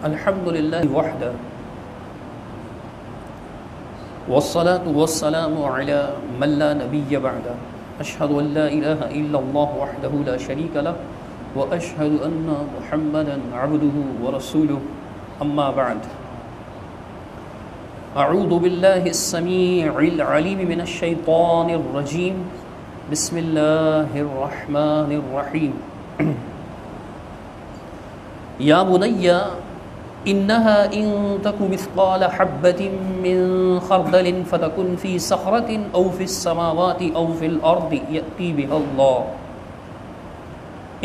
الحمد للہ وحدہ والصلاة والسلام علی من لا نبی بعدہ اشہد ان لا الہ الا اللہ وحدہ لا شریک لہ واشہد ان محمدا عبدہ ورسولہ اما بعد اعوذ باللہ السمیع العلیم من الشیطان الرجیم بسم اللہ الرحمن الرحیم یا بنی إنها إن تك مثقال حبة من خردل فتكن في صخرة أو في السماوات أو في الأرض يأتي بها الله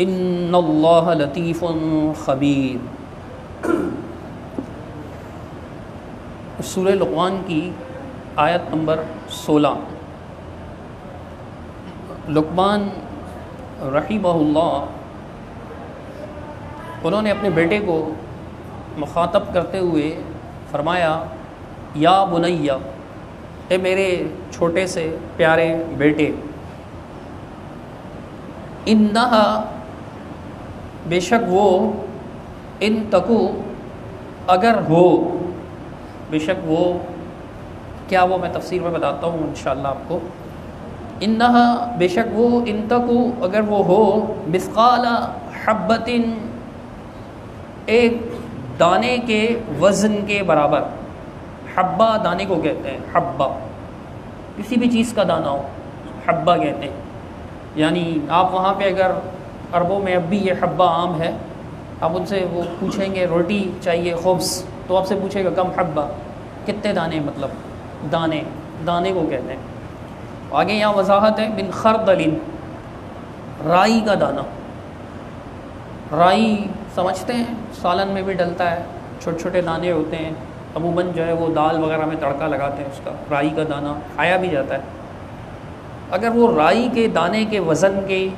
إن الله لطيف خبير۔ سورہ لقمان کی آیت نمبر 16۔ لقمان رحمہ اللہ انہوں نے اپنے بیٹے کو مخاطب کرتے ہوئے فرمایا یا بنیا، اے میرے چھوٹے سے پیارے بیٹے، انہا بے شک وہ، ان تکو اگر ہو، بے شک وہ کیا، وہ میں تفسیر میں بتاتا ہوں انشاءاللہ آپ کو۔ انہا بے شک وہ، ان تکو اگر وہ ہو، مثقال حبۃ ایک دانے کے وزن کے برابر، حبہ دانے کو کہتے ہیں، حبہ کسی بھی چیز کا دانہ ہو حبہ کہتے ہیں۔ یعنی آپ وہاں پہ اگر عربوں میں اب بھی یہ حبہ عام ہے، آپ ان سے وہ پوچھیں گے روٹی چاہیے خبز، تو آپ سے پوچھے گا کم حبہ، کتنے دانے، مطلب دانے کو کہتے ہیں۔ آگے یہاں وضاحت ہے، من خردل، رائی کا دانہ۔ رائی سمجھتے ہیں سالن میں بھی ڈلتا ہے، چھوٹے چھوٹے دانے ہوتے ہیں، عموماً جو ہے وہ دال وغیرہ میں تڑکا لگاتے ہیں، اس کا رائی کا دانہ کھایا بھی جاتا ہے۔ اگر وہ رائی کے دانے کے وزن کے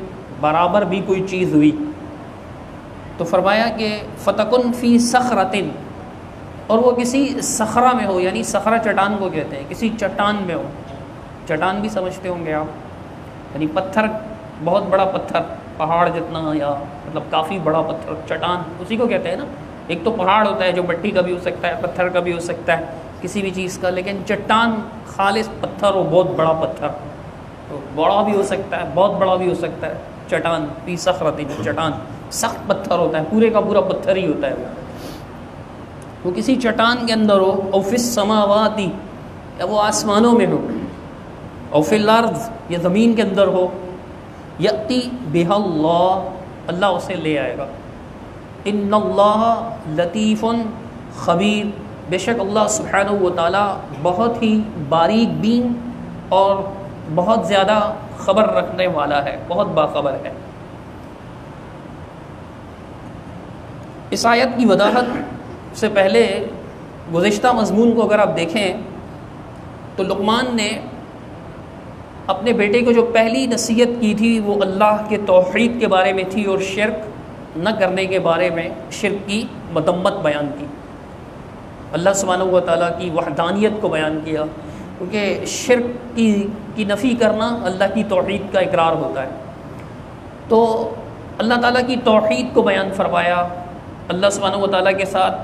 برابر بھی کوئی چیز ہوئی تو فرمایا کہ فتکن فی صخرۃ، اور وہ کسی صخرہ میں ہو، یعنی صخرہ چٹان کو کہتے ہیں، کسی چٹان میں ہو۔ چٹان بھی سمجھتے ہوں گے آپ، یعنی پتھر، بہت بڑا پتھر، پہاڑ جتنا، یا مطلب کافی بڑا پتھر، چٹان اسی کو کہتے ہیں نا۔ ایک تو پہاڑ ہوتا ہے جو مٹی کا بھی ہو سکتا ہے، پتھر کا بھی ہو سکتا ہے، کسی بھی چیز کا، لیکن چٹان خالص پتھر ہو، بہت بڑا پتھر، تو بڑا بھی ہو سکتا ہے، بہت بڑا بھی ہو سکتا ہے۔ چٹان فی صخرۃ، چٹان سخت پتھر ہوتا ہے، پورے کا پورا پتھر ہی ہوتا ہے وہ کسی چٹان کے اندر ہو، او فی السماوات، یا وہ آسمانوں میں ہو، او فی الارض، یا زمین کے اندر ہو، یأتی بہا اللہ، اللہ اسے لے آئے گا۔ ان اللہ لطیف خبیر، بے شک اللہ سبحانہ و تعالی بہت ہی باریک بین اور بہت زیادہ خبر رکھنے والا ہے، بہت باخبر ہے۔ اس آیت کی وضاحت سے پہلے گزشتہ مضمون کو اگر آپ دیکھیں تو لقمان نے اپنے بیٹے کو جو پہلی نصیحت کی تھی وہ اللہ کے توحید کے بارے میں تھی، اور شرک نہ کرنے کے بارے میں، شرک کی مذمت بیان کی، اللہ سبحانہ و تعالیٰ کی وحدانیت کو بیان کیا، کیونکہ شرک کی نفی کرنا اللہ کی توحید کا اقرار ہوتا ہے۔ تو اللہ تعالیٰ کی توحید کو بیان فرمایا، اللہ سبحانہ و تعالیٰ کے ساتھ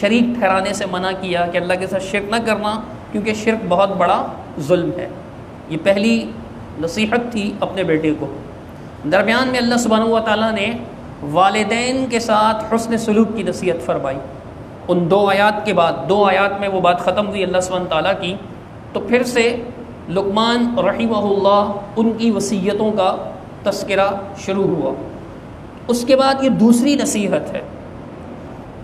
شریک ٹھہرانے سے منع کیا کہ اللہ کے ساتھ شرک نہ کرنا، کیونکہ شرک بہت بڑا ظلم ہے۔ یہ پہلی نصیحت تھی اپنے بیٹے کو۔ درمیان میں اللہ سبحانہ و تعالیٰ نے والدین کے ساتھ حسن سلوک کی نصیحت فرمائی۔ ان دو آیات کے بعد، دو آیات میں وہ بات ختم ہوئی اللہ سبحانہ تعالیٰ کی، تو پھر سے لقمان رحمہ اللہ ان کی وصیتوں کا تذکرہ شروع ہوا۔ اس کے بعد یہ دوسری نصیحت ہے۔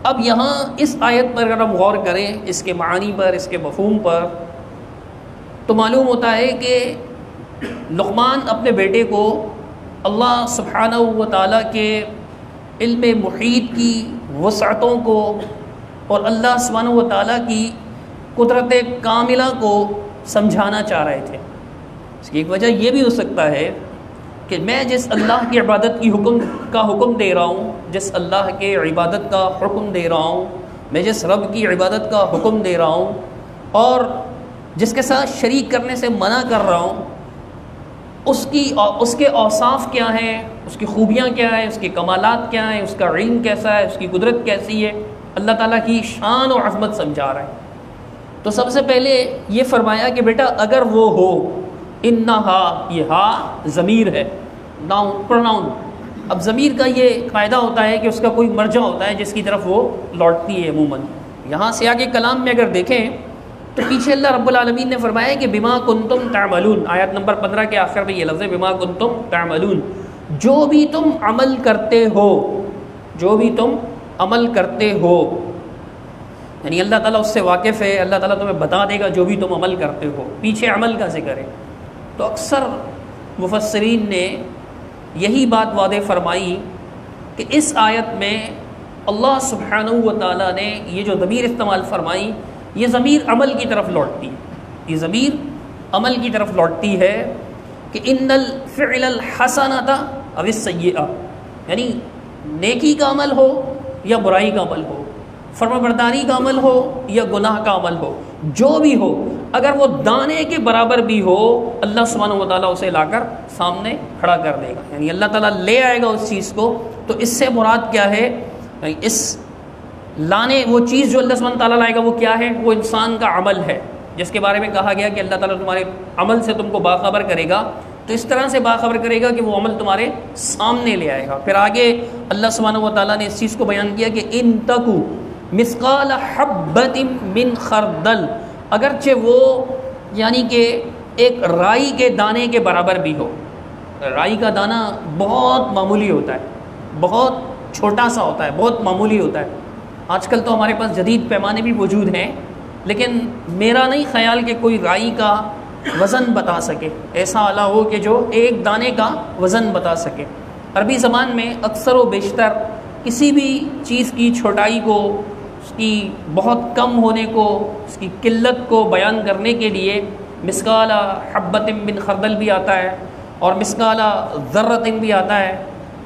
اب یہاں اس آیت پر اگر ہم غور کریں، اس کے معنی پر، اس کے مفہوم پر، تو معلوم ہوتا ہے کہ لقمان اپنے بیٹے کو اللہ سبحانہ و تعالیٰ کے علم محیط کی وسعتوں کو اور اللہ سبحانہ و تعالیٰ کی قدرت کاملہ کو سمجھانا چاہ رہے تھے۔ اس کی ایک وجہ یہ بھی ہو سکتا ہے کہ میں جس اللہ کی عبادت کی حکم دے رہا ہوں، جس اللہ کے عبادت کا حکم دے رہا ہوں، میں جس رب کی عبادت کا حکم دے رہا ہوں، اور جس کے ساتھ شریک کرنے سے منع کر رہا ہوں، اس کے اوصاف کیا ہیں، اس کی خوبیاں کیا ہیں، اس کے کمالات کیا ہیں، اس کا علم کیسا ہے، اس کی قدرت کیسی ہے، اللہ تعالیٰ کی شان و عظمت سمجھا رہا ہے. تو سب سے پہلے یہ فرمایا کہ بیٹا اگر وہ ہو، انہا، یہ ہا ضمیر ہے، ناؤن پروناؤن. اب ضمیر کا یہ قاعدہ ہوتا ہے کہ اس کا کوئی مرجع ہوتا ہے جس کی طرف وہ لوٹتی ہے عموماً. یہاں سے آگے کلام میں اگر دیکھیں تو پیچھے اللہ رب العالمین نے فرمایا کہ بما کنتم تعملون، آیت نمبر 15 کے آخر میں یہ لفظ ہے بما کنتم تعملون، جو بھی تم عمل کرتے ہو، جو بھی تم عمل کرتے ہو. یعنی اللہ تعالیٰ اس سے واقف ہے، اللہ تعالیٰ تمہیں بتا دے گا جو بھی تم عمل کرتے ہو. پیچھے عمل کا ذکر ہے. تو اکثر مفسرین نے یہی بات واضح فرمائی کہ اس آیت میں اللہ سبحانہ و تعالیٰ نے یہ جو ضمیر استعمال فرمائی، یہ ضمیر عمل کی طرف لوٹتی ہے. یہ ضمیر عمل کی طرف لوٹتی ہے کہ ان الفعل الحسنۃ او السیئۃ، یعنی نیکی کا عمل ہو یا برائی کا عمل ہو، فرمانبرداری کا عمل ہو یا گناہ کا عمل ہو، جو بھی ہو، اگر وہ دانے کے برابر بھی ہو، اللہ سبحانہ و تعالیٰ اسے لا کر سامنے کھڑا کر دے گا. یعنی اللہ تعالیٰ لے آئے گا اس چیز کو. تو اس سے مراد کیا ہے؟ اس لانے، وہ چیز جو اللہ سبحانہ و تعالیٰ لائے گا وہ کیا ہے؟ وہ انسان کا عمل ہے، جس کے بارے میں کہا گیا کہ اللہ تعالیٰ تمہارے عمل سے تم کو باخبر کرے گا. تو اس طرح سے باخبر کرے گا کہ وہ عمل تمہارے سامنے لے آئے گا. پھر آگے اللہ سبحانہ و تعالیٰ نے اس چیز کو بیان کیا کہ ان تکو مثقال حبۃ من خردل، اگرچہ وہ یعنی کہ ایک رائی کے دانے کے برابر بھی ہو. رائی کا دانہ بہت معمولی ہوتا ہے، بہت چھوٹا سا ہوتا ہے، بہت معمولی ہوتا ہے. آج کل تو ہمارے پاس جدید پیمانے بھی موجود ہیں، لیکن میرا نہیں خیال کہ کوئی رائی کا وزن بتا سکے، ایسا آلہ ہو کہ جو ایک دانے کا وزن بتا سکے. عربی زبان میں اکثر و بیشتر کسی بھی چیز کی چھوٹائی کو، اس کی بہت کم ہونے کو، اس کی قلت کو بیان کرنے کے لیے مثقال حبۃ من خردل بھی آتا ہے، اور مثقال ذرۃ بھی آتا ہے،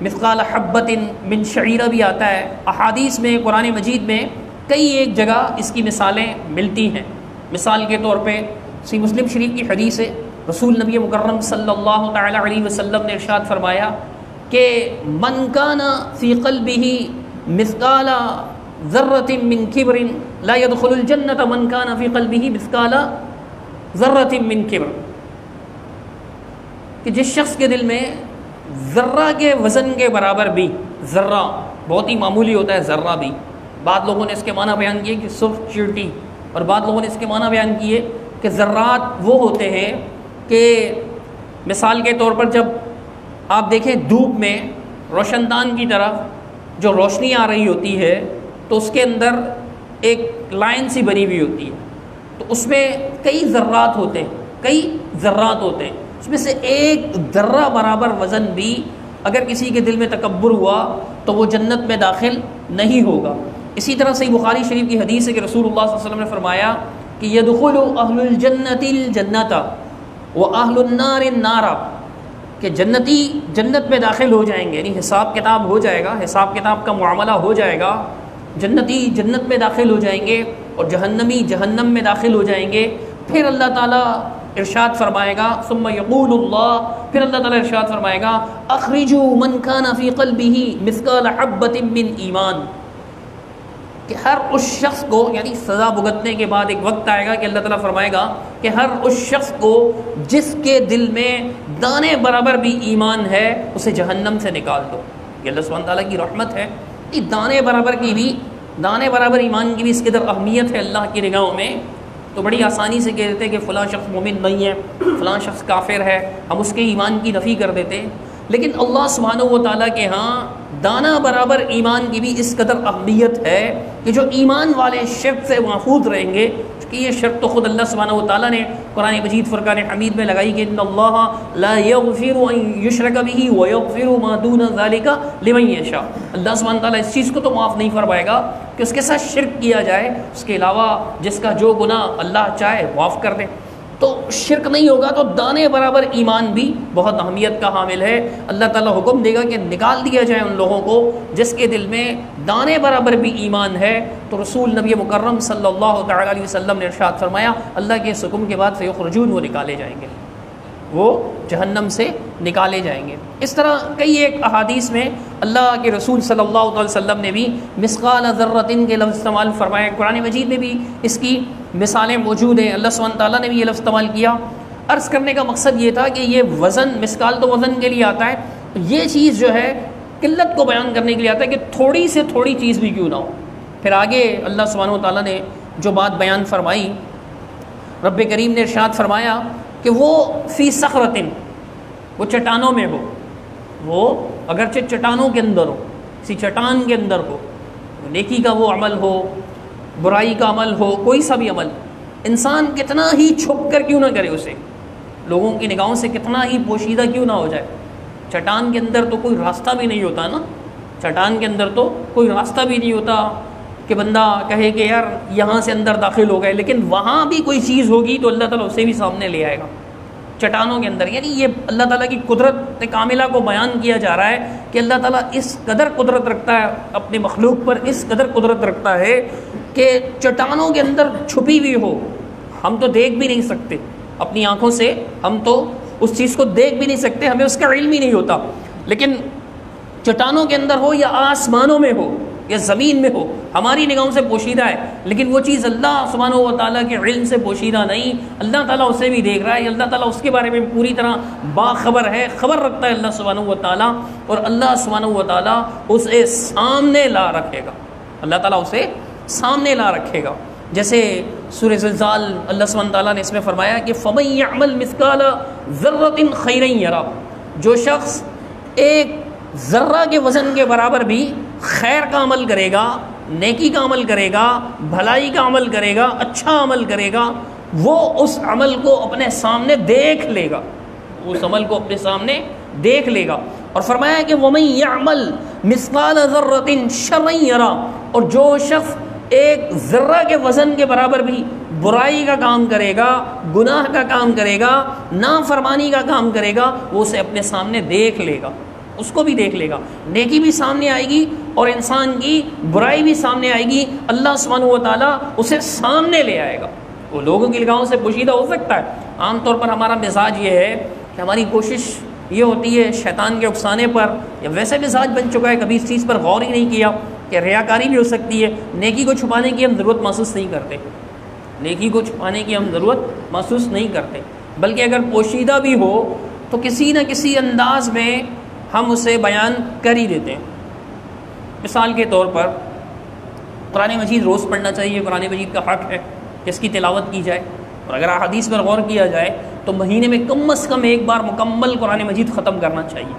مثقال حبۃ من شعیرہ بھی آتا ہے. احادیث میں، قرآن مجید میں کئی ایک جگہ اس کی مثالیں ملتی ہیں. مثال کے طور پہ صحیح مسلم شریف کی حدیث ہے، رسول نبی مکرم صلی اللہ تعالی علیہ وسلم نے ارشاد فرمایا کہ من کان فی قلبہ مثقال ذرۃ من کبر لا يدخل الجنۃ من کان فی قلبہ مثقال ذرۃ من کبر، کہ جس شخص کے دل میں ذرہ کے وزن کے برابر بھی، ذرہ بہت ہی معمولی ہوتا ہے، ذرہ بھی، بعض لوگوں نے اس کے معنی بیان کیے کہ سرخ چیوٹی، اور بعض لوگوں نے اس کے معنی بیان کیے کہ ذرات وہ ہوتے ہیں کہ مثال کے طور پر جب آپ دیکھیں دھوپ میں روشن دان کی طرف جو روشنی آ رہی ہوتی ہے تو اس کے اندر ایک لائن سی بنی ہوئی ہوتی ہے، تو اس میں کئی ذرات ہوتے ہیں، کئی ذرات ہوتے ہیں. اس میں سے ایک ذرہ برابر وزن بھی اگر کسی کے دل میں تکبر ہوا تو وہ جنت میں داخل نہیں ہوگا. اسی طرح صحیح بخاری شریف کی حدیث ہے کہ رسول اللہ صلی اللہ علیہ وسلم نے فرمایا کہ یدخل اہل الجنت الجنت واہل النار النار، کہ جنتی جنت میں داخل ہو جائیں گے، یعنی حساب کتاب ہو جائے گا، حساب کتاب کا معاملہ ہو جائے گا، جنتی جنت میں داخل ہو جائیں گے اور جہنمی جہنم میں داخل ہو جائیں گے. پھر اللہ تعالیٰ ارشاد فرمائے گا، ثم یقول اللہ، پھر اللہ تعالیٰ ارشاد فرمائے گا اخرجوا من کان فی قلبہ مثقال حبۃ من ایمان، کہ ہر اس شخص کو، یعنی سزا بھگتنے کے بعد ایک وقت آئے گا کہ اللہ تعالیٰ فرمائے گا کہ ہر اس شخص کو جس کے دل میں دانے برابر بھی ایمان ہے اسے جہنم سے نکال دو. یہ اللہ سبحانہ تعالیٰ کی رحمت ہے. دانے برابر کی بھی، دانے برابر ایمان کی بھی اس قدر اہمیت ہے اللہ کی نگاہوں میں. تو بڑی آسانی سے کہہ دیتے کہ فلاں شخص مومن نہیں ہے، فلاں شخص کافر ہے، ہم اس کے ایمان کی نفی کر دیتے. لیکن اللہ سبحانہ و تعالیٰ کے ہاں دانہ برابر ایمان کی بھی اس قدر اہمیت ہے کہ جو ایمان والے شرک سے محفوظ رہیں گے، کہ یہ شرط تو خود اللہ سبحانہ و تعالیٰ نے قرآن مجید فرقان حمید میں لگائی کہ ان اللہ لا یغفر ان یشرک بہ ویغفر ما دون ذلک لمن یشاء. اللہ سبحانہ و تعالیٰ اس چیز کو تو معاف نہیں فرمائے گا کہ اس کے ساتھ شرک کیا جائے، اس کے علاوہ جس کا جو گناہ اللہ چاہے معاف کر دے. تو شرک نہیں ہوگا تو دانے برابر ایمان بھی بہت اہمیت کا حامل ہے. اللہ تعالیٰ حکم دے گا کہ نکال دیا جائے ان لوگوں کو جس کے دل میں دانے برابر بھی ایمان ہے. تو رسول نبی مکرم صلی اللہ تعالی علیہ وسلم نے ارشاد فرمایا اللہ کے اس حکم کے بعد فیخرجون، وہ نکالے جائیں گے. وہ جہنم سے نکالے جائیں گے۔ اس طرح کئی ایک احادیث میں اللہ کے رسول صلی اللہ علیہ وسلم نے بھی مثقال ذرۃ کے لفظ استعمال فرمائے، قرآن مجید میں بھی اس کی مثالیں موجود ہیں، اللہ سبحانہ تعالیٰ نے بھی یہ لفظ استعمال کیا۔ عرض کرنے کا مقصد یہ تھا کہ یہ وزن، مثقال تو وزن کے لیے آتا ہے، یہ چیز جو ہے قلت کو بیان کرنے کے لیے آتا ہے کہ تھوڑی سے تھوڑی چیز بھی کیوں نہ ہو۔ پھر آگے اللہ سبحانہ تعالیٰ نے جو بات بیان فرمائی، رب کریم نے ارشاد فرمایا کہ وہ فی صخرۃ، وہ چٹانوں میں ہو، وہ اگرچہ چٹانوں کے اندر ہو، کسی چٹان کے اندر ہو، نیکی کا وہ عمل ہو، برائی کا عمل ہو، کوئی سا بھی عمل انسان کتنا ہی چھپ کر کیوں نہ کرے، اسے لوگوں کی نگاہوں سے کتنا ہی پوشیدہ کیوں نہ ہو جائے، چٹان کے اندر تو کوئی راستہ بھی نہیں ہوتا نا، چٹان کے اندر تو کوئی راستہ بھی نہیں ہوتا کہ بندہ کہے کہ یار یہاں سے اندر داخل ہو گئے، لیکن وہاں بھی کوئی چیز ہوگی تو اللہ تعالیٰ اسے بھی سامنے لے آئے گا چٹانوں کے اندر۔ یعنی یہ اللہ تعالیٰ کی قدرت کاملہ کو بیان کیا جا رہا ہے کہ اللہ تعالیٰ اس قدر قدرت رکھتا ہے اپنے مخلوق پر، اس قدر قدرت رکھتا ہے کہ چٹانوں کے اندر چھپی ہوئی ہو، ہم تو دیکھ بھی نہیں سکتے اپنی آنکھوں سے، ہم تو اس چیز کو دیکھ بھی نہیں سکتے، ہمیں اس کا علم ہی نہیں ہوتا، لیکن چٹانوں کے اندر ہو یا آسمانوں میں ہو یا زمین میں ہو، ہماری نگاہوں سے پوشیدہ ہے، لیکن وہ چیز اللہ سبحانہ و تعالیٰ کے علم سے پوشیدہ نہیں، اللہ تعالیٰ اسے بھی دیکھ رہا ہے، اللہ تعالیٰ اس کے بارے میں پوری طرح باخبر ہے، خبر رکھتا ہے اللہ سبحانہ و تعالیٰ، اور اللہ سبحانہ و تعالیٰ اسے سامنے لا رکھے گا، اللہ تعالیٰ اسے سامنے لا رکھے گا۔ جیسے سورہ زلزال اللہ سبحانہ تعالیٰ نے اس میں فرمایا کہ فَمَن يَعْمَلْ مِثْقَالَ ذَرَّةٍ خَيْرًا يَرَهُ، جو شخص ایک ذرہ کے وزن کے برابر بھی خیر کا عمل کرے گا، نیکی کا عمل کرے گا، بھلائی کا عمل کرے گا، اچھا عمل کرے گا، وہ اس عمل کو اپنے سامنے دیکھ لے گا، اس عمل کو اپنے سامنے دیکھ لے گا۔ اور فرمایا کہ وَمَن يَعْمَلْ مِثْقَالَ ذَرَّةٍ شَرًّا يَرَهُ، اور جو شخص ایک ذرہ کے وزن کے برابر بھی برائی کا کام کرے گا، گناہ کا کام کرے گا، نافرمانی کا کام کرے گا، وہ اسے اپنے سامنے دیکھ لے گا، اس کو بھی دیکھ لے گا، نیکی بھی سامنے آئے گی اور انسان کی برائی بھی سامنے آئے گی، اللہ سبحانہ و تعالیٰ اسے سامنے لے آئے گا، وہ لوگوں کی نگاہوں سے پوشیدہ ہو سکتا ہے۔ عام طور پر ہمارا مزاج یہ ہے کہ ہماری کوشش یہ ہوتی ہے شیطان کے اکسانے پر، یا ویسے مزاج بن چکا ہے، کبھی اس چیز پر غور ہی نہیں کیا کہ ریاکاری بھی ہو سکتی ہے، نیکی کو چھپانے کی ہم ضرورت محسوس نہیں کرتے، نیکی کو چھپانے کی ہم ضرورت محسوس نہیں کرتے، بلکہ اگر پوشیدہ بھی ہو تو کسی نہ کسی انداز میں ہم اسے بیان کر ہی دیتے ہیں۔ مثال کے طور پر قرآن مجید روز پڑھنا چاہیے، قرآن مجید کا حق ہے کہ اس کی تلاوت کی جائے، اور اگر احادیث پر غور کیا جائے تو مہینے میں کم از کم ایک بار مکمل قرآن مجید ختم کرنا چاہیے۔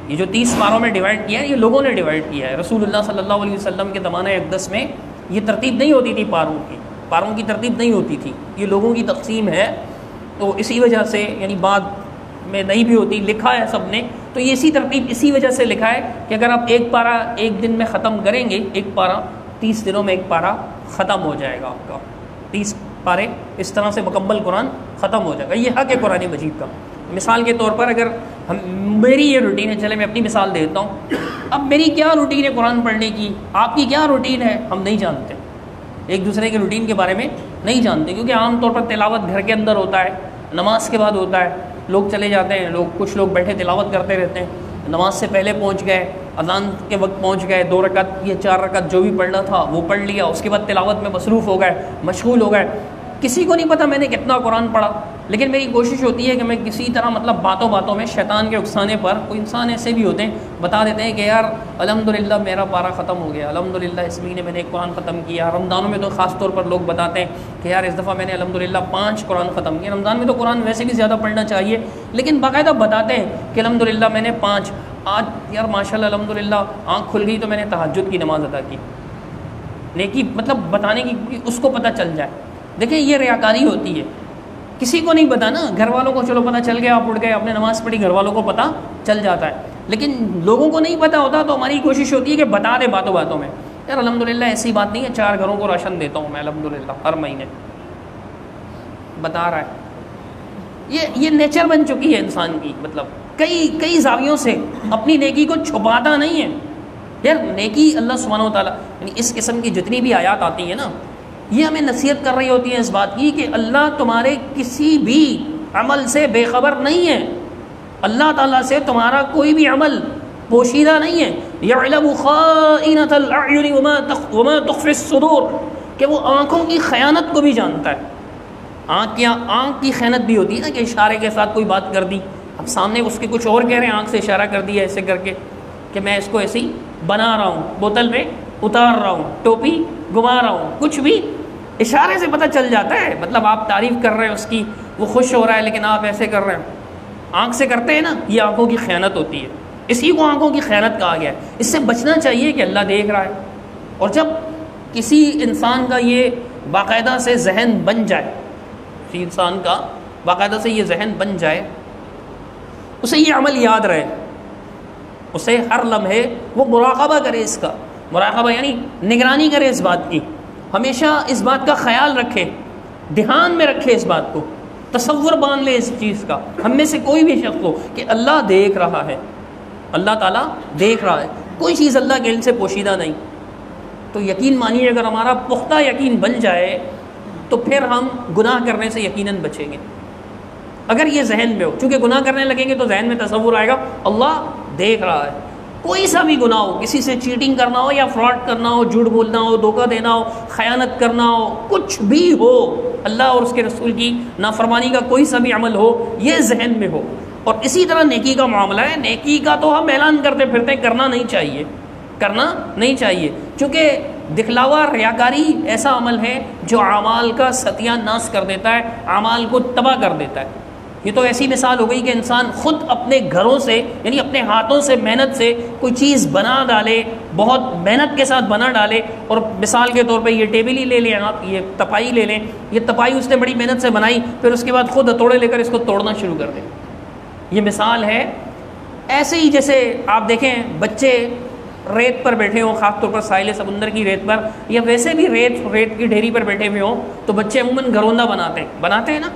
یہ جو 30 پاروں میں ڈیوائڈ کیا ہے، یہ لوگوں نے ڈیوائڈ کیا ہے، رسول اللہ صلی اللہ علیہ وسلم کے زمانہ اقدس میں یہ ترتیب نہیں ہوتی تھی، پاروں کی ترتیب نہیں ہوتی تھی، یہ لوگوں کی تقسیم ہے، تو اسی وجہ سے یعنی بعد میں نہیں بھی ہوتی، لکھا ہے سب نے، تو یہ اسی ترتیب اسی وجہ سے لکھا ہے کہ اگر آپ ایک پارہ ایک دن میں ختم کریں گے، ایک پارہ 30 دنوں میں ایک پارہ ختم ہو جائے گا، آپ کا 30 پارے اس طرح سے مکمل قرآن ختم ہو جائے گا، یہ حق ہے قرآن مجید کا۔ مثال کے طور پر اگر میری یہ روٹین ہے، چلے میں اپنی مثال دیتا ہوں، اب میری کیا روٹین ہے قرآن پڑھنے کی، آپ کی کیا روٹین ہے، ہم نہیں جانتے، ایک دوسرے کے روٹین کے بارے میں نہیں جانتے، کیونکہ عام طور پر تلاوت گھر کے اندر ہوتا ہے، نماز کے بعد ہوتا ہے، لوگ چلے جاتے ہیں، کچھ لوگ بیٹھے تلاوت کرتے رہتے ہیں، نماز سے پہلے پہنچ گئے، اذان کے وقت پہنچ گئے، 2 رکعت یا 4 رکعت جو بھی پڑھنا تھا وہ پڑھ لیا، اس کے بعد تلاوت میں مصروف ہو گئے، مشغول ہو گئے، کسی کو نہیں پتہ میں نے کتنا قرآن پڑھا، لیکن میری کوشش ہوتی ہے کہ میں کسی طرح مطلب باتوں میں شیطان کے اکسانے پر، کوئی انسان ایسے بھی ہوتے ہیں بتا دیتے ہیں کہ یار الحمدللہ میرا پارہ ختم ہو گیا، الحمدللہ اس مہینے میں نے ایک قرآن ختم کیا، رمضانوں میں تو خاص طور پر لوگ بتاتے ہیں کہ یار اس دفعہ میں نے الحمدللہ 5 قرآن ختم کیا، رمضان میں تو قرآن ویسے بھی زیادہ پڑھنا چاہیے، لیکن باقاعدہ بتاتے ہیں کہ الحمدللہ میں نے 5، آج یار ماشاءاللہ الحمدللہ آنکھ کھل گئی تو میں نے تہجد کی نماز ادا کی، نیکی مطلب بتانے کی اس کو پتہ چل جائے۔ دیکھیں یہ ریاکاری ہوتی ہے، کسی کو نہیں پتا نا، گھر والوں کو چلو پتہ چل گیا، آپ اٹھ گئے آپ نے نماز پڑھی، گھر والوں کو پتہ چل جاتا ہے، لیکن لوگوں کو نہیں پتہ ہوتا، تو ہماری کوشش ہوتی ہے کہ بتا دے باتوں میں، یار الحمدللہ ایسی بات نہیں ہے، 4 گھروں کو راشن دیتا ہوں میں الحمدللہ ہر مہینے، بتا رہا ہے۔ یہ نیچر بن چکی ہے انسان کی، مطلب کئی زاویوں سے اپنی نیکی کو چھپاتا نہیں ہے۔ یار نیکی اللہ سبحانہ و تعالیٰ یعنی اس قسم کی جتنی بھی آیات آتی ہیں نا، یہ ہمیں نصیحت کر رہی ہوتی ہے اس بات کی کہ اللہ تمہارے کسی بھی عمل سے بے خبر نہیں ہے، اللہ تعالیٰ سے تمہارا کوئی بھی عمل پوشیدہ نہیں ہے. یعلم خائنۃ الاعین وما تخفی الصدور، کہ وہ آنکھوں کی خیانت کو بھی جانتا ہے. آنکھ کی خیانت بھی ہوتی ہے نا، کہ اشارے کے ساتھ کوئی بات کر دی، اب سامنے اس کے کچھ اور کہہ رہے ہیں، آنکھ سے اشارہ کر دیا ایسے کر کے کہ میں اس کو ایسے ہی بنا رہا ہوں، بوتل میں اتار رہا ہوں، ٹوپی گھما رہا ہوں، کچھ بھی اشارے سے پتہ چل جاتا ہے. مطلب آپ تعریف کر رہے ہیں اس کی، وہ خوش ہو رہا ہے لیکن آپ ایسے کر رہے ہیں، آنکھ سے کرتے ہیں نا، یہ آنکھوں کی خیانت ہوتی ہے. اسی کو آنکھوں کی خیانت کہا گیا ہے. اس سے بچنا چاہیے کہ اللہ دیکھ رہا ہے. اور جب کسی انسان کا یہ باقاعدہ سے ذہن بن جائے، کسی انسان کا باقاعدہ سے یہ ذہن بن جائے، اسے یہ عمل یاد رہے، اسے ہر لمحے وہ مراقبہ کرے، اس کا مراقبہ یعنی نگرانی کرے اس بات کی، ہمیشہ اس بات کا خیال رکھے، دھیان میں رکھے اس بات کو، تصور باندھ لے اس چیز کا. ہم میں سے کوئی بھی شخص ہو کہ اللہ دیکھ رہا ہے، اللہ تعالیٰ دیکھ رہا ہے، کوئی چیز اللہ کے علم سے پوشیدہ نہیں. تو یقین مانیے اگر ہمارا پختہ یقین بن جائے تو پھر ہم گناہ کرنے سے یقیناً بچیں گے. اگر یہ ذہن میں ہو، چونکہ گناہ کرنے لگیں گے تو ذہن میں تصور آئے گا اللہ دیکھ رہا ہے. کوئی سا بھی گناہ ہو، کسی سے چیٹنگ کرنا ہو یا فراڈ کرنا ہو، جھوٹ بولنا ہو، دھوکہ دینا ہو، خیانت کرنا ہو، کچھ بھی ہو، اللہ اور اس کے رسول کی نافرمانی کا کوئی سا بھی عمل ہو، یہ ذہن میں ہو. اور اسی طرح نیکی کا معاملہ ہے. نیکی کا تو ہم اعلان کرتے پھرتے، کرنا نہیں چاہیے، کرنا نہیں چاہیے، چونکہ دکھلاوا ریاکاری ایسا عمل ہے جو اعمال کا ستیہ ناش کر دیتا ہے، اعمال کو تباہ کر دیتا ہے. یہ تو ایسی مثال ہو گئی کہ انسان خود اپنے گھروں سے یعنی اپنے ہاتھوں سے محنت سے کوئی چیز بنا ڈالے، بہت محنت کے ساتھ بنا ڈالے. اور مثال کے طور پہ یہ ٹیبل ہی لے لیں آپ، یہ تپائی لے لیں، یہ تپائی اس نے بڑی محنت سے بنائی، پھر اس کے بعد خود ہتھوڑے لے کر اس کو توڑنا شروع کر دیں. یہ مثال ہے. ایسے ہی جیسے آپ دیکھیں بچے ریت پر بیٹھے ہوں، خاص طور پر ساحل سمندر کی ریت پر، یا ویسے بھی ریت کی ڈھیری پر بیٹھے ہوئے ہوں، تو بچے عموماً گھروندہ بناتے ہیں نا،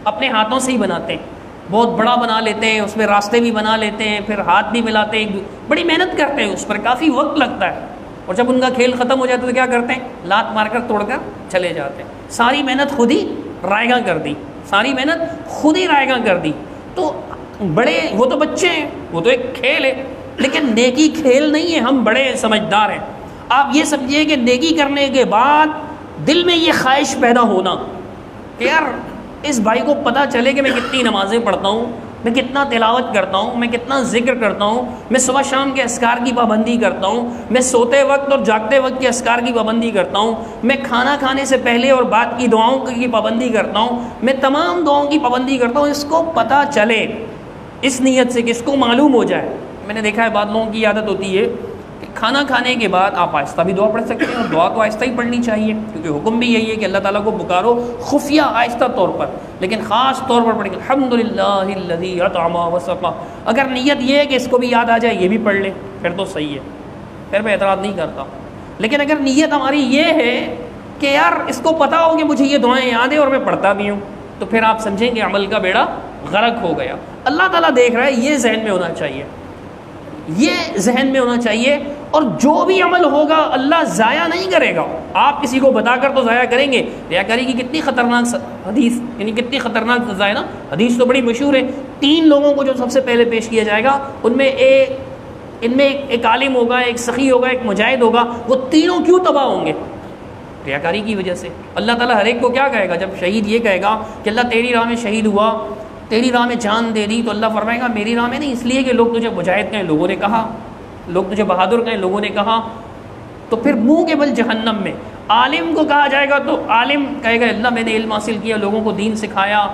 اپنے ہاتھوں سے ہی بناتے ہیں، بہت بڑا بنا لیتے ہیں، اس میں راستے بھی بنا لیتے ہیں، پھر ہاتھ بھی ملاتے ہیں، بڑی محنت کرتے ہیں، اس پر کافی وقت لگتا ہے. اور جب ان کا کھیل ختم ہو جاتا ہے تو کیا کرتے ہیں؟ لات مار کر توڑ کر چلے جاتے ہیں. ساری محنت خود ہی رائیگاں کر دی، ساری محنت خود ہی رائیگاں کر دی. تو بڑے، وہ تو بچے ہیں، وہ تو ایک کھیل ہے، لیکن نیکی کھیل نہیں ہے. ہم بڑے سمجھدار ہیں. آپ یہ سمجھیے کہ نیکی کرنے کے بعد دل میں یہ خواہش پیدا ہونا کہ یار اس بھائی کو پتہ چلے کہ میں کتنی نمازیں پڑھتا ہوں، میں کتنا تلاوت کرتا ہوں، میں کتنا ذکر کرتا ہوں، میں صبح شام کے اذکار کی پابندی کرتا ہوں، میں سوتے وقت اور جاگتے وقت کے اذکار کی پابندی کرتا ہوں، میں کھانا کھانے سے پہلے اور بعد کی دعاؤں کی پابندی کرتا ہوں، میں تمام دعاؤں کی پابندی کرتا ہوں. اس کو پتہ چلے اس نیت سے کہ اس کو معلوم ہو جائے. میں نے دیکھا ہے بعض لوگوں کی عادت ہوتی ہے کہ کھانا کھانے کے بعد آپ آہستہ بھی دعا پڑھ سکتے ہیں، اور دعا تو آہستہ ہی پڑھنی چاہیے، کیونکہ حکم بھی یہی ہے کہ اللہ تعالیٰ کو پکارو خفیہ آہستہ طور پر، لیکن خاص طور پر پڑھیں گے الحمدللہ الذی اطعم وسقى. اگر نیت یہ ہے کہ اس کو بھی یاد آ جائے یہ بھی پڑھ لیں پھر تو صحیح ہے، پھر میں اعتراض نہیں کرتا. لیکن اگر نیت ہماری یہ ہے کہ یار اس کو پتہ ہو کہ مجھے یہ دعائیں یاد ہیں اور میں پڑھتا بھی ہوں، تو پھر آپ سمجھیں کہ عمل کا بیڑا غرق ہو گیا. اللہ تعالیٰ دیکھ رہا ہے، یہ ذہن میں ہونا چاہیے، یہ ذہن میں ہونا چاہیے. اور جو بھی عمل ہوگا اللہ ضائع نہیں کرے گا. آپ کسی کو بتا کر تو ضائع کریں گے. ریاکاری کی کتنی خطرناک حدیث، یعنی کتنی خطرناک سزا ہے نا. حدیث تو بڑی مشہور ہے. 3 لوگوں کو جو سب سے پہلے پیش کیا جائے گا، ان میں ایک عالم ہوگا، ایک سخی ہوگا، ایک مجاہد ہوگا. وہ تینوں کیوں تباہ ہوں گے؟ ریاکاری کی وجہ سے. اللہ تعالیٰ ہر ایک کو کیا کہے گا جب شہید یہ کہے گا کہ اللہ تیری راہ میں شہید ہوا، تیری راہ میں جان دے دی، تو اللہ فرمائے گا میری راہ میں نہیں، اس لیے کہ لوگ تجھے مجاہد کہیں، لوگوں نے کہا، لوگ تجھے بہادر کہیں، لوگوں نے کہا. تو پھر منہ کے بل جہنم میں. عالم کو کہا جائے گا تو عالم کہے گا اللہ میں نے علم حاصل کیا، لوگوں کو دین سکھایا،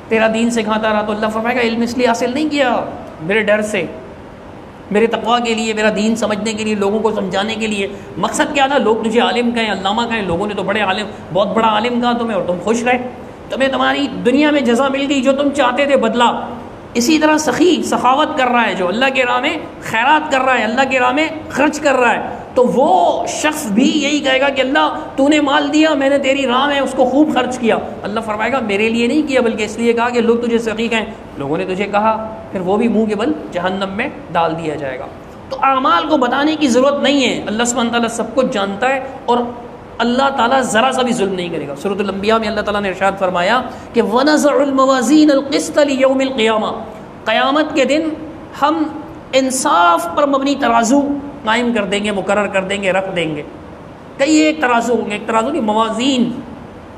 تیرا دین سکھاتا رہا. تو اللہ فرمائے گا علم اس لیے حاصل نہیں کیا میرے ڈر سے، میرے تقویٰ کے لیے، میرا دین سمجھنے کے لیے، لوگوں کو سمجھانے کے لیے. مقصد کیا تھا؟ لوگ تجھے عالم کہیں، علامہ کہیں. لوگوں نے تو بڑے عالم، بہت بڑا عالم کہا تمہیں، اور تم خوش رہے، تمہیں تمہاری دنیا میں جزا مل گئی جو تم چاہتے تھے، بدلا. اسی طرح سخی سخاوت کر رہا ہے، جو اللہ کے راہ میں خیرات کر رہا ہے، اللہ کے راہ میں خرچ کر رہا ہے، تو وہ شخص بھی یہی کہے گا کہ اللہ تو نے مال دیا، میں نے تیری راہ میں اس کو خوب خرچ کیا. اللہ فرمائے گا میرے لیے نہیں کیا، بلکہ اس لیے کہا کہ لوگ تجھے سخی کہیں، لوگوں نے تجھے کہا. پھر وہ بھی منہ کے بل جہنم میں ڈال دیا جائے گا. تو اعمال کو بتانے کی ضرورت نہیں ہے، اللہ سبحانہ تعالیٰ سب کچھ جانتا ہے. اور اللہ تعالیٰ ذرا سا بھی ظلم نہیں کرے گا. سورۃ الانبیاء میں اللہ تعالیٰ نے ارشاد فرمایا کہ وَنَزَعُ الْمَوَازِينَ الْقِسْطَ لِيَوْمِ الْقِيَامَةِ، قیامت کے دن ہم انصاف پر مبنی ترازو قائم کر دیں گے، مقرر کر دیں گے، رکھ دیں گے. کئی ایک ترازو ہوں گے، ایک ترازو نہیں، موازین،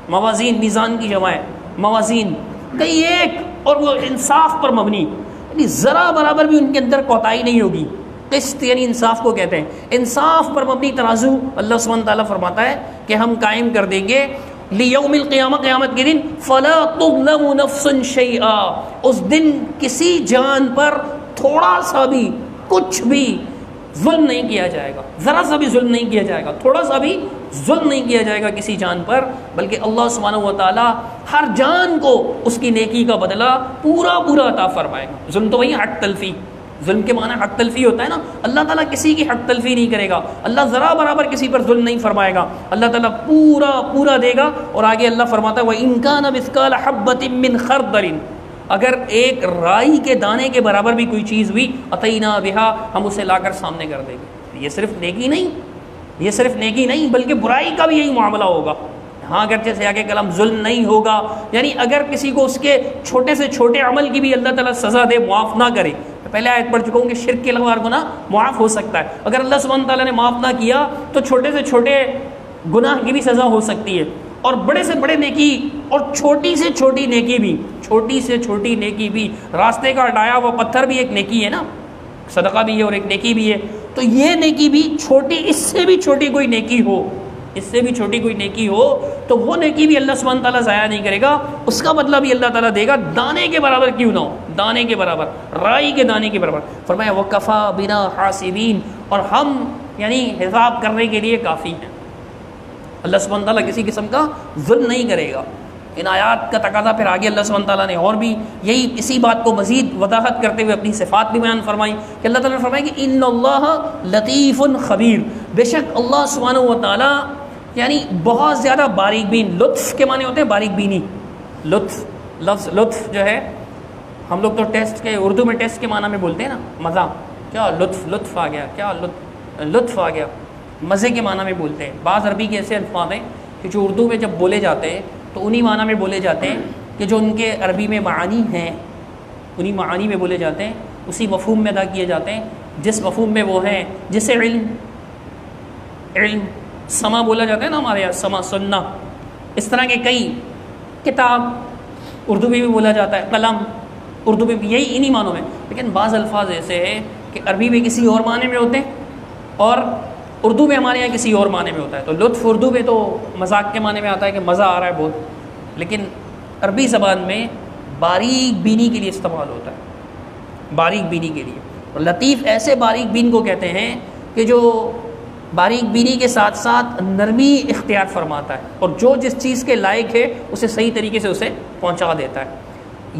موازین میزان کی جمع ہے، موازین کئی ایک، اور وہ انصاف پر مبنی، یعنی ذرا برابر بھی ان کے اندر کوتاہی نہیں ہوگی. قسط یعنی انصاف کو کہتے ہیں. انصاف پر مبنی ترازو اللہ سبحانہ تعالیٰ فرماتا ہے کہ ہم قائم کر دیں گے لیوم القیامہ، قیامت کے دن. فلا تظلم نفس شیئا، اس دن کسی جان پر تھوڑا سا بھی کچھ بھی ظلم نہیں کیا جائے گا، ذرا سا بھی ظلم نہیں کیا جائے گا، تھوڑا سا بھی ظلم نہیں کیا جائے گا کسی جان پر، بلکہ اللہ سبحانہ و تعالیٰ ہر جان کو اس کی نیکی کا بدلہ پورا پورا عطا فرمائے گا. ظلم تو وہی حق تلفی، ظلم کے معنی حق تلفی ہوتا ہے نا. اللہ تعالیٰ کسی کی حق تلفی نہیں کرے گا، اللہ ذرا برابر کسی پر ظلم نہیں فرمائے گا، اللہ تعالیٰ پورا پورا دے گا. اور آگے اللہ فرماتا ہے وَإِن كَانَ مِثْقَالَ حَبَّةٍ مِّنْ خَرْدَلٍ، اگر ایک رائی کے دانے کے برابر بھی کوئی چیز ہوئی اَتَيْنَا بِهَا، ہم اسے لا کر سامنے کر دیں گے. یہ صرف نیکی نہیں، یہ صرف نیکی نہیں بلکہ برائی کا بھی یہی معاملہ ہوگا. ہاں اگرچہ سے آگے کلام ظلم نہیں ہوگا، یعنی اگر کسی کو اس کے چھوٹے سے چھوٹے عمل کی بھی اللہ تعالیٰ سزا دے، معاف نہ کرے. پہلے آیت پڑھ چکا ہوں کہ شرک کے علاوہ ہر گناہ معاف ہو سکتا ہے. اگر اللہ سبحانہ تعالیٰ نے معاف نہ کیا تو چھوٹے سے چھوٹے گناہ کی بھی سزا ہو سکتی ہے، اور بڑے سے بڑے نیکی اور چھوٹی سے چھوٹی نیکی بھی، چھوٹی سے چھوٹی نیکی بھی، راستے کا ہٹایا ہوا پتھر بھی ایک نیکی ہے نا، صدقہ بھی ہے اور ایک نیکی بھی ہے. تو یہ نیکی بھی چھوٹی، اس سے بھی چھوٹی کوئی نیکی ہو، اس سے بھی چھوٹی کوئی نیکی ہو تو وہ نیکی بھی اللہ سبحانہ تعالیٰ ضائع نہیں کرے گا، اس کا بدلہ بھی اللہ تعالیٰ دے گا، دانے کے برابر کیوں نہ ہو، دانے کے برابر، رائی کے دانے کے برابر. فرمایا وَكَفَى بِنَا حَاسِبِينَ، اور ہم یعنی حساب کرنے کے لیے کافی ہیں. اللہ سبحانہ تعالیٰ کسی قسم کا ظلم نہیں کرے گا. ان آیات کا تقاضا پھر آگے اللہ سبحانہ تعالیٰ نے اور بھی یہی اسی بات کو مزید وضاحت کرتے ہوئے اپنی صفات بھی بیان فرمائی کہ اللہ تعالیٰ نے فرمایا کہ ان اللہ لطیف خبیر، بے شک اللہ سبحانہ و تعالیٰ یعنی بہت زیادہ باریک بین. لطف کے معنی ہوتے ہیں باریک بینی. لطف، لفظ لطف جو ہے ہم لوگ تو ٹیسٹ کے اردو میں ٹیسٹ کے معنی میں بولتے ہیں نا، مزہ، کیا لطف، لطف آ گیا، کیا لطف آ گیا، مزے کے معنی میں بولتے ہیں. بعض عربی کے ایسے الفاظ ہیں کہ جو اردو میں جب بولے جاتے ہیں تو انہی معنی میں بولے جاتے ہیں کہ جو ان کے عربی میں معانی ہیں انہی معانی میں بولے جاتے ہیں، اسی مفہوم میں ادا کیے جاتے ہیں جس مفہوم میں وہ ہیں. جسے علم سما بولا جاتا ہے نا ہمارے یہاں، سما سننا، اس طرح کے کئی، کتاب اردو میں بھی بولا جاتا ہے، قلم اردو میں بھی، یہی انہی معنوں میں. لیکن بعض الفاظ ایسے ہیں کہ عربی میں کسی اور معنی میں ہوتے ہیں اور اردو میں ہمارے یہاں کسی اور معنی میں ہوتا ہے. تو لطف اردو میں تو مذاق کے معنی میں آتا ہے کہ مزہ آ رہا ہے بہت، لیکن عربی زبان میں باریک بینی کے لیے استعمال ہوتا ہے، باریک بینی کے لیے. اور لطیف ایسے باریک بین کو کہتے ہیں کہ جو باریک بینی کے ساتھ ساتھ نرمی اختیار فرماتا ہے اور جو جس چیز کے لائق ہے اسے صحیح طریقے سے اسے پہنچا دیتا ہے.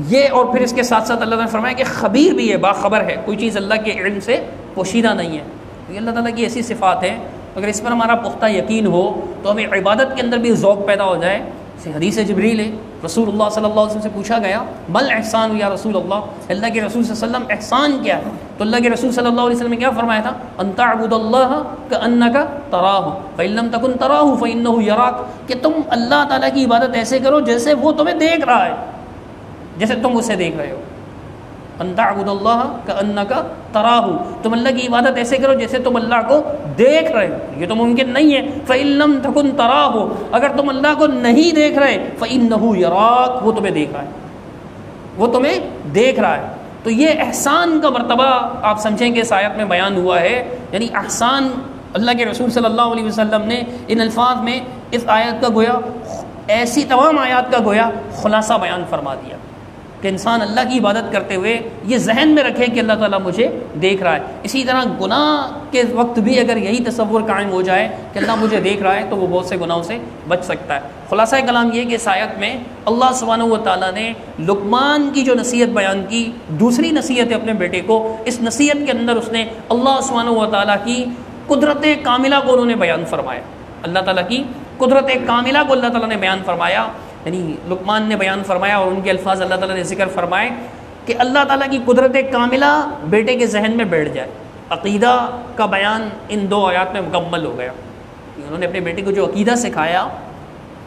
یہ اور پھر اس کے ساتھ ساتھ اللہ نے فرمایا کہ خبیر بھی ہے، باخبر ہے، کوئی چیز اللہ کے علم سے پوشیدہ نہیں ہے. یہ اللہ تعالیٰ کی ایسی صفات ہیں، اگر اس پر ہمارا پختہ یقین ہو تو ہمیں عبادت کے اندر بھی ذوق پیدا ہو جائے. حدیث جبریل ہے، رسول اللہ صلی اللہ علیہ وسلم سے پوچھا گیا مل احسان یا رسول اللہ، اللہ کے رسول صلی اللہ علیہ وسلم احسان کیا ہے؟ تو اللہ کے رسول صلی اللہ علیہ وسلم نے کیا فرمایا تھا؟ ان تعبد اللہ کأنک تراہ فإن لم تکن تراہ فإنہ یراک، کہ تم اللہ تعالیٰ کی عبادت ایسے کرو جیسے وہ تمہیں دیکھ رہا ہے، جیسے تم اسے دیکھ رہے ہو. ان تعبد اللہ کأنک تراہ، تم اللہ کی عبادت ایسے کرو جیسے تم اللہ کو دیکھ رہے ہو. یہ تو ممکن نہیں ہے. فإن لم تکن تراہ، اگر تم اللہ کو نہیں دیکھ رہے فإنہ یراک، وہ تمہیں دیکھ رہا ہے، وہ تمہیں دیکھ رہا ہے. تو یہ احسان کا مرتبہ آپ سمجھیں کہ اس آیت میں بیان ہوا ہے. یعنی احسان اللہ کے رسول صلی اللہ علیہ وسلم نے ان الفاظ میں اس آیت کا گویا ایسی تمام آیات کا گویا خلاصہ بیان فرما دیا کہ انسان اللہ کی عبادت کرتے ہوئے یہ ذہن میں رکھے کہ اللہ تعالیٰ مجھے دیکھ رہا ہے. اسی طرح گناہ کے وقت بھی اگر یہی تصور قائم ہو جائے کہ اللہ مجھے دیکھ رہا ہے تو وہ بہت سے گناہوں سے بچ سکتا ہے. خلاصہ کلام یہ کہ اس آیت میں اللہ سبحانہ و تعالیٰ نے لقمان کی جو نصیحت بیان کی، دوسری نصیحت ہے اپنے بیٹے کو، اس نصیحت کے اندر اس نے اللہ سبحانہ و تعالیٰ کی قدرت کاملہ کو انہوں نے بیان فرمایا. اللہ تعالیٰ کی قدرت کاملہ کو اللہ تعالیٰ نے بیان فرمایا. یعنی لقمان نے بیان فرمایا اور ان کے الفاظ اللہ تعالیٰ نے ذکر فرمائے کہ اللہ تعالیٰ کی قدرت کاملہ بیٹے کے ذہن میں بیٹھ جائے. عقیدہ کا بیان ان دو آیات میں مکمل ہو گیا. انہوں نے اپنے بیٹے کو جو عقیدہ سکھایا،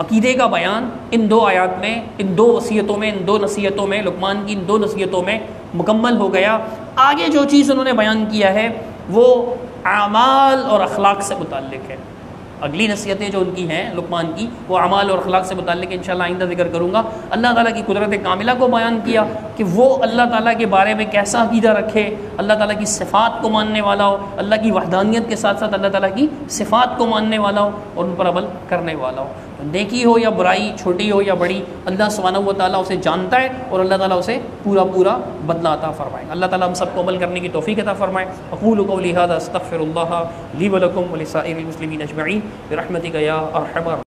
عقیدے کا بیان ان 2 آیات میں، ان 2 وصیتوں میں، ان 2 نصیحتوں میں، لقمان کی ان 2 نصیحتوں میں مکمل ہو گیا۔ آگے جو چیز انہوں نے بیان کیا ہے وہ اعمال اور اخلاق سے متعلق ہے۔ اگلی نصیحتیں جو ان کی ہیں لقمان کی، وہ اعمال اور اخلاق سے متعلق ہے، انشاءاللہ آئندہ ذکر کروں گا۔ اللہ تعالیٰ کی قدرت کاملہ کو بیان کیا کہ وہ اللہ تعالیٰ کے بارے میں کیسا عقیدہ رکھے، اللہ تعالیٰ کی صفات کو ماننے والا ہو، اللہ کی وحدانیت کے ساتھ ساتھ اللہ تعالیٰ کی صفات کو ماننے والا ہو اور ان پر عمل کرنے والا ہو۔ نیکی ہو یا برائی، چھوٹی ہو یا بڑی، اللہ سبحانہ و تعالیٰ اسے جانتا ہے اور اللہ تعالیٰ اسے پورا پورا بدلہ عطا فرمائے۔ اللہ تعالیٰ ہم سب کو عمل کرنے کی توفیق عطا فرمائے۔ اقول قولی ھذا استغفر اللہ لی ولکم ولسائر المسلمین اجمعین برحمتک یا ارحم